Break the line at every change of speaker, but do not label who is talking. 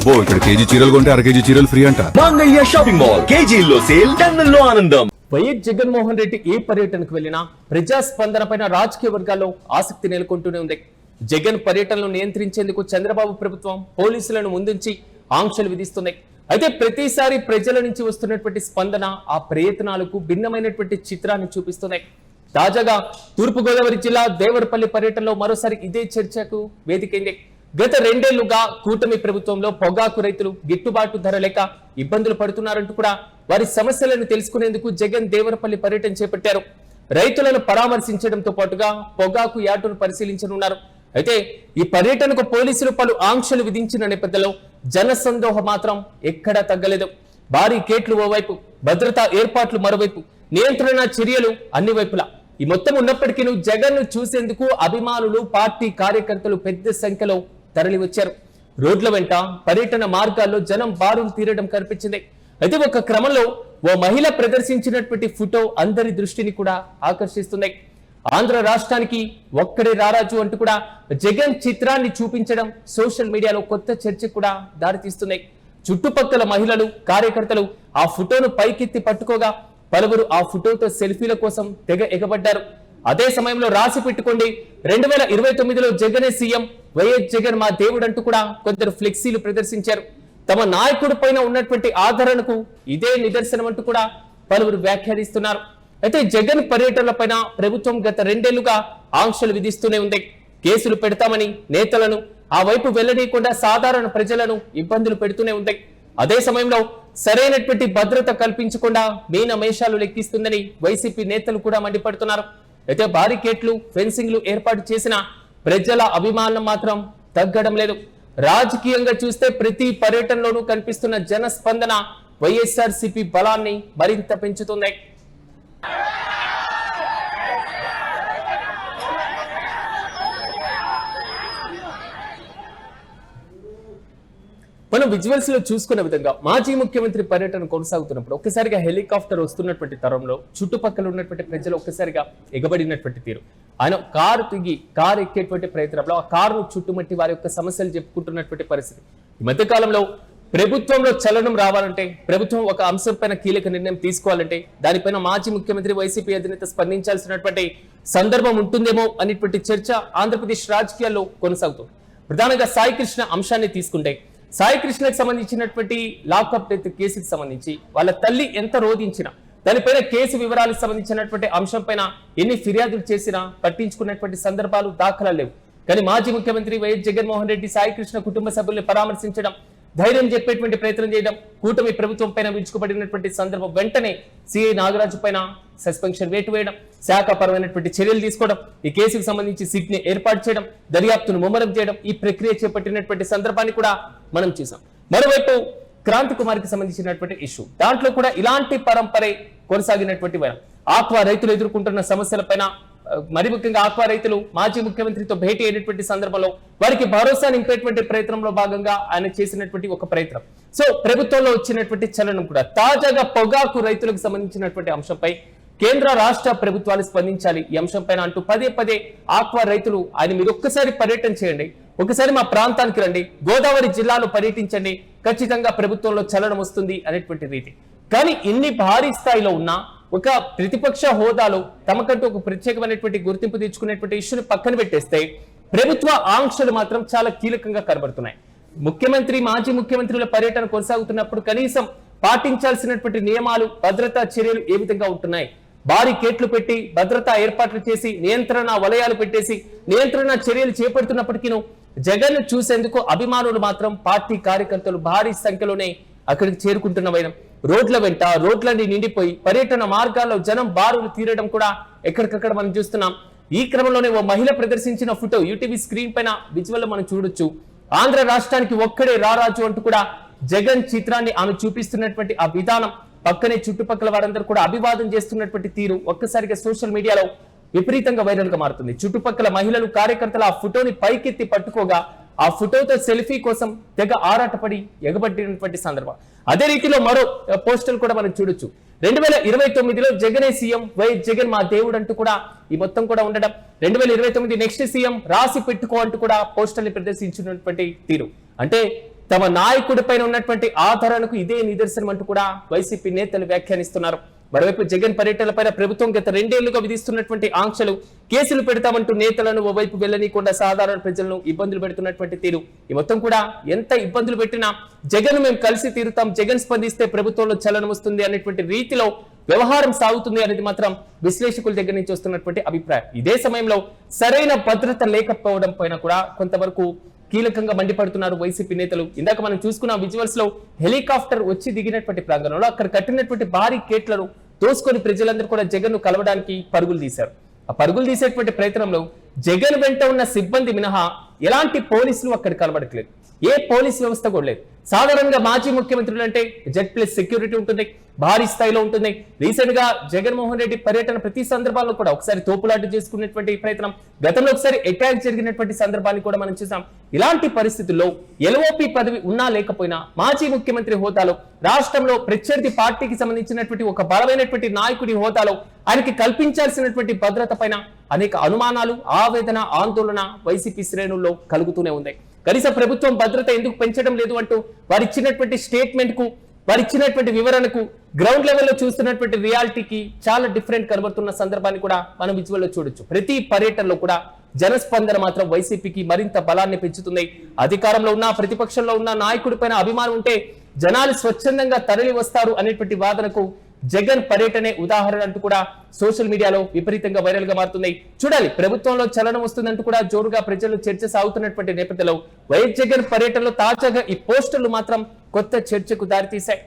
అబ్బో ఇక్కడ కేజీ చీరలు కొంటే అర కేజీ చీరలు ఫ్రీ అంట.
మంగళ్య షాపింగ్ మాల్, కేజీల్లో సేల్, టన్నుల్లో ఆనందం.
వైఎస్ జగన్మోహన్ రెడ్డి ఏ పర్యటనకు వెళ్లినా ప్రజాస్పందన పైన రాజకీయ వర్గాల్లో ఆసక్తి నెలకొంటూనే ఉంది. జగన్ పర్యటనను నియంత్రించేందుకు చంద్రబాబు ప్రభుత్వం పోలీసులను ముందుంచి ఆంక్షలు విధిస్తున్నాయి. అయితే ప్రతిసారి ప్రజల నుంచి వస్తున్నటువంటి స్పందన ఆ ప్రయత్నాలకు భిన్నమైనటువంటి చిత్రాన్ని చూపిస్తున్నాయి. తాజాగా తూర్పుగోదావరి జిల్లా దేవరపల్లి పర్యటనలో మరోసారి ఇదే చర్చకు వేదికైంది. గత 2 ఏళ్లుగా కూటమి ప్రభుత్వంలో పొగాకు రైతులు గిట్టుబాటు ధర లేక ఇబ్బందులు పడుతున్నారంటూ కూడా వారి సమస్యలను తెలుసుకునేందుకు జగన్ దేవరపల్లి పర్యటన చేపట్టారు. రైతులను పరామర్శించడంతో పాటుగా పొగాకు యార్డును పరిశీలించనున్నారు. అయితే ఈ పర్యటనకు పోలీసులు పలు ఆంక్షలు విధించిన నేపథ్యంలో జనసందోహం మాత్రం ఎక్కడా తగ్గలేదు. భారీ కేట్లు ఓవైపు, భద్రతా ఏర్పాట్లు మరోవైపు, నియంత్రణ చర్యలు అన్ని వైపులా. ఈ మొత్తం ఉన్నప్పటికీ జగన్ ను చూసేందుకు అభిమానులు, పార్టీ కార్యకర్తలు పెద్ద సంఖ్యలో తరలి వచ్చారు. రోడ్ల వెంట, పర్యటన మార్గాల్లో జనం బారులు తీరడం కనిపించింది. అయితే ఒక క్రమంలో ఓ మహిళ ప్రదర్శించినటువంటి ఫోటో అందరి దృష్టిని కూడా ఆకర్షిస్తుంది. ఆంధ్ర రాష్ట్రానికి ఒక్కడే రారాజు అంటూ కూడా జగన్ చిత్రాన్ని చూపించడం సోషల్ మీడియాలో కొత్త చర్చ కూడా దారితీస్తున్నాయి. చుట్టుపక్కల మహిళలు, కార్యకర్తలు ఆ ఫోటోను పైకెత్తి పట్టుకోగా పలువురు ఆ ఫోటోతో సెల్ఫీల కోసం తెగ ఎగబడ్డారు. అదే సమయంలో రాసి పెట్టుకోండి 2029లో జగనే సీఎం, వైఎస్ జగన్ మా దేవుడు అంటూ కూడా కొందరు ఫ్లెక్సీలు ప్రదర్శించారు. తమ నాయకుడి పైన ఉన్నటువంటి ఆదరణకు ఇదే నిదర్శనం అంటూ కూడా పలువురు వ్యాఖ్యానిస్తున్నారు. అయితే జగన్ పర్యటనల పైన ప్రభుత్వం గత 2 ఏళ్లుగా ఆంక్షలు విధిస్తూనే ఉంది. కేసులు పెడతామని నేతలను ఆ వైపు వెళ్లనీయకుండా సాధారణ ప్రజలను ఇబ్బందులు పెడుతూనే ఉంది. అదే సమయంలో సరైనటువంటి భద్రత కల్పించకుండా మీనమేషాలు లెక్కిస్తుందని వైసీపీ నేతలు కూడా మండిపడుతున్నారు. అయితే బారికేట్లు, ఫెన్సింగ్లు ఏర్పాటు చేసిన ప్రజల అభిమానం మాత్రం తగ్గడం లేదు. రాజకీయంగా చూస్తే ప్రతి పర్యటనలోనూ కనిపిస్తున్న జనస్పందన వైఎస్ఆర్సీపీ బలాన్ని మరింత పెంచుతుంది. మనం విజువల్స్ లో చూసుకున్న విధంగా మాజీ ముఖ్యమంత్రి పర్యటన కొనసాగుతున్నప్పుడు ఒక్కసారిగా హెలికాప్టర్ వస్తున్నటువంటి తరంలో చుట్టుపక్కల ఉన్నటువంటి ప్రజలు ఒక్కసారిగా ఎగబడినటువంటి తీరు, ఆయన కారు దిగి కారు ఎక్కేటువంటి ప్రయత్నంలో ఆ కారును చుట్టుముట్టి వారి యొక్క సమస్యలు చెప్పుకుంటున్నటువంటి పరిస్థితి. ఈ మధ్య కాలంలో ప్రభుత్వంలో చలనం రావాలంటే, ప్రభుత్వం ఒక అంశం పైన కీలక నిర్ణయం తీసుకోవాలంటే దానిపైన మాజీ ముఖ్యమంత్రి వైసీపీ అధినేత స్పందించాల్సినటువంటి సందర్భం ఉంటుందేమో అనేటువంటి చర్చ ఆంధ్రప్రదేశ్ రాజకీయాల్లో కొనసాగుతుంది. ప్రధానంగా సాయి కృష్ణ అంశాన్ని తీసుకుంటే, సాయి కృష్ణకు సంబంధించినటువంటి లాకప్ డెత్ కేసుకి సంబంధించి వాళ్ళ తల్లి ఎంత రోధించినా, దానిపైన కేసు వివరాలకు సంబంధించినటువంటి అంశం పైన ఎన్ని ఫిర్యాదులు చేసినా పట్టించుకున్నటువంటి సందర్భాలు దాఖలాలు లేవు. కానీ మాజీ ముఖ్యమంత్రి వైఎస్ జగన్మోహన్ రెడ్డి సాయి కృష్ణ కుటుంబ సభ్యుల్ని పరామర్శించడం, ధైర్యం చెప్పేటువంటి ప్రయత్నం చేయడం, కూటమి ప్రభుత్వం పైన విరుచుకుపడినటువంటి సందర్భం వెంటనే సిఐ నాగరాజు పైన సస్పెన్షన్ వేటు వేయడం, శాఖపరమైనటువంటి చర్యలు తీసుకోవడం, ఈ కేసుకు సంబంధించి సిట్ ని ఏర్పాటు చేయడం, దర్యాప్తును ముమ్మరం చేయడం, ఈ ప్రక్రియ చేపట్టినటువంటి సందర్భాన్ని కూడా మనం చూసాం. మరోవైపు క్రాంతి కుమార్ కి సంబంధించినటువంటి ఇష్యూ, దాంట్లో కూడా ఇలాంటి పరంపరే కొనసాగినటువంటి వైరం. ఆక్వా రైతులు ఎదుర్కొంటున్న సమస్యలపైన, మరి ముఖ్యంగా ఆక్వా రైతులు మాజీ ముఖ్యమంత్రితో భేటీ అయినటువంటి సందర్భంలో వారికి భరోసా నింపేటువంటి ప్రయత్నంలో భాగంగా ఆయన చేసినటువంటి ఒక ప్రయత్నం. సో ప్రభుత్వంలో వచ్చినటువంటి చలనం కూడా తాజాగా పొగాకు రైతులకు సంబంధించినటువంటి అంశంపై కేంద్ర రాష్ట్ర ప్రభుత్వాలు స్పందించాలి ఈ అంశం పైన అంటూ పదే ఆక్వా రైతులు ఆయన మీరు ఒక్కసారి పర్యటన చేయండి, ఒకసారి మా ప్రాంతానికి రండి, గోదావరి జిల్లాలో పర్యటించండి, ఖచ్చితంగా ప్రభుత్వంలో చలనం వస్తుంది అనేటువంటి రీతి. కానీ ఇన్ని భారీ స్థాయిలో ఉన్న ఒక ప్రతిపక్ష హోదాలో తమకంటూ ఒక ప్రత్యేకమైనటువంటి గుర్తింపు తెచ్చుకునేటువంటి ఇష్యూని పక్కన పెట్టేస్తే ప్రభుత్వ ఆంక్షలు మాత్రం చాలా కీలకంగా కనబడుతున్నాయి. ముఖ్యమంత్రి, మాజీ ముఖ్యమంత్రుల పర్యటన కొనసాగుతున్నప్పుడు కనీసం పాటించాల్సినటువంటి నియమాలు, భద్రతా చర్యలు ఏ విధంగా ఉంటున్నాయి? భారీ కేట్లు పెట్టి భద్రతా ఏర్పాట్లు చేసి నియంత్రణ వలయాలు పెట్టేసి నియంత్రణ చర్యలు చేపడుతున్నప్పటికీ జగన్ చూసేందుకు అభిమానులు మాత్రం, పార్టీ కార్యకర్తలు భారీ సంఖ్యలోనే అక్కడికి చేరుకుంటున్న వైనం. రోడ్ల వెంట రోడ్లన్నీ నిండిపోయి పర్యటన మార్గాల్లో జనం బారులు తీరడం కూడా ఎక్కడికక్కడ మనం చూస్తున్నాం. ఈ క్రమంలోనే ఓ మహిళ ప్రదర్శించిన ఫోటో యూటీవీ స్క్రీన్ పైన విజువల్ మనం చూడొచ్చు. ఆంధ్ర రాష్ట్రానికి ఒక్కడే రారాజు అంటూ కూడా జగన్ చిత్రాన్ని ఆమె చూపిస్తున్నటువంటి ఆ విధానం, పక్కనే చుట్టుపక్కల వారందరూ కూడా అభివాదం చేస్తున్నటువంటి తీరు ఒక్కసారిగా సోషల్ మీడియాలో విపరీతంగా వైరల్ గా మారుతుంది. చుట్టుపక్కల మహిళలు, కార్యకర్తలు ఆ ఫోటోని పైకెత్తి పట్టుకోగా ఆ ఫోటోతో సెల్ఫీ కోసం తెగ ఆరాటపడి ఎగబట్టినటువంటి సందర్భం. అదే రీతిలో మరో పోస్టర్లు కూడా మనం చూడొచ్చు. 2029లో జగనే సీఎం, వైఎస్ జగన్ మా దేవుడు అంటూ కూడా ఈ మొత్తం కూడా ఉండడం, 2029 నెక్స్ట్ సీఎం రాసి పెట్టుకో అంటూ కూడా పోస్టర్ని ప్రదర్శించినటువంటి తీరు. అంటే తమ నాయకుడిపైన ఉన్నటువంటి ఆధారాలకు ఇదే నిదర్శనం అంటూ కూడా వైసీపీ నేతలు వ్యాఖ్యానిస్తున్నారు. మరోవైపు జగన్ పర్యటనలపైన ప్రభుత్వం గత 2 ఏళ్లుగా విధిస్తున్నటువంటి ఆంక్షలు, కేసులు పెడతామంటూ నేతలను ఓవైపు వెళ్లనీయకుండా సాధారణ ప్రజలను ఇబ్బందులు పెడుతున్నటువంటి తీరు, ఈ మొత్తం కూడా ఎంత ఇబ్బందులు పెట్టినా జగన్ మేము కలిసి తీరుతాం, జగన్ స్పందిస్తే ప్రభుత్వంలో చలనం వస్తుంది అనేటువంటి రీతిలో వ్యవహారం సాగుతుంది అనేది మాత్రం విశ్లేషకుల దగ్గర నుంచి వస్తున్నటువంటి అభిప్రాయం. ఇదే సమయంలో సరైన భద్రత లేకపోవడం పైన కూడా కొంతవరకు కీలకంగా మండిపడుతున్నారు వైసీపీ నేతలు. ఇందాక మనం చూసుకున్న విజువల్స్ లో హెలికాప్టర్ వచ్చి దిగినటువంటి ప్రాంగణంలో అక్కడ కట్టినటువంటి భారీ గేట్లను తోసుకొని ప్రజలందరూ కూడా జగన్ ను కలవడానికి పరుగులు తీశారు. ఆ పరుగులు తీసేటువంటి ప్రయత్నంలో జగన్ వెంట ఉన్న సిబ్బంది మినహా ఎలాంటి పోలీసులు అక్కడ కనబడట్లేదు. ఏ పోలీస్ వ్యవస్థ కూడా లేదు. సాధారణంగా మాజీ ముఖ్యమంత్రులు అంటే Z+ సెక్యూరిటీ ఉంటుంది, భారీ స్థాయిలో ఉంటుంది. రీసెంట్ గా జగన్మోహన్ రెడ్డి పర్యటన ప్రతి సందర్భాల్లో కూడా ఒకసారి తోపులాట చేసుకున్నటువంటి ప్రయత్నం, గతంలో ఒకసారి అటాక్ జరిగినటువంటి సందర్భాన్ని కూడా మనం చూసాం. ఇలాంటి పరిస్థితుల్లో LOP పదవి ఉన్నా లేకపోయినా మాజీ ముఖ్యమంత్రి హోదాలో, రాష్ట్రంలో ప్రత్యర్థి పార్టీకి సంబంధించినటువంటి ఒక బలమైనటువంటి నాయకుడి హోదాలో ఆయనకి కల్పించాల్సినటువంటి భద్రత పైన అనేక అనుమానాలు, ఆవేదన, ఆందోళన వైసీపీ శ్రేణుల్లో కలుగుతూనే ఉంది. కనీస ప్రభుత్వం భద్రత ఎందుకు పెంచడం లేదు అంటూ వారు ఇచ్చినటువంటి స్టేట్మెంట్ కు, వారు ఇచ్చినటువంటి వివరణకు గ్రౌండ్ లెవెల్లో చూస్తున్నటువంటి రియాలిటీకి చాలా డిఫరెంట్ కనబడుతున్న సందర్భాన్ని కూడా మనం విజువల్ లో చూడొచ్చు. ప్రతి పర్యటనలో కూడా జనస్పందన మాత్రం వైసీపీకి మరింత బలాన్ని పెంచుతుంది. అధికారంలో ఉన్న, ప్రతిపక్షంలో ఉన్న నాయకుడి పైన అభిమానం ఉంటే జనాలు స్వచ్ఛందంగా తరలి వస్తారు అనేటువంటి వాదనకు జగన్ పర్యటనే ఉదాహరణ అంటూ కూడా సోషల్ మీడియాలో విపరీతంగా వైరల్ గా మారుతున్నాయి. చూడాలి, ప్రభుత్వంలో చలనం వస్తుందంటూ కూడా జోరుగా ప్రజలు చర్చ సాగుతున్నటువంటి నేపథ్యంలో వైఎస్ జగన్ పర్యటనలో తాజాగా ఈ పోస్టర్లు మాత్రం కొత్త చర్చకు దారితీశాయి.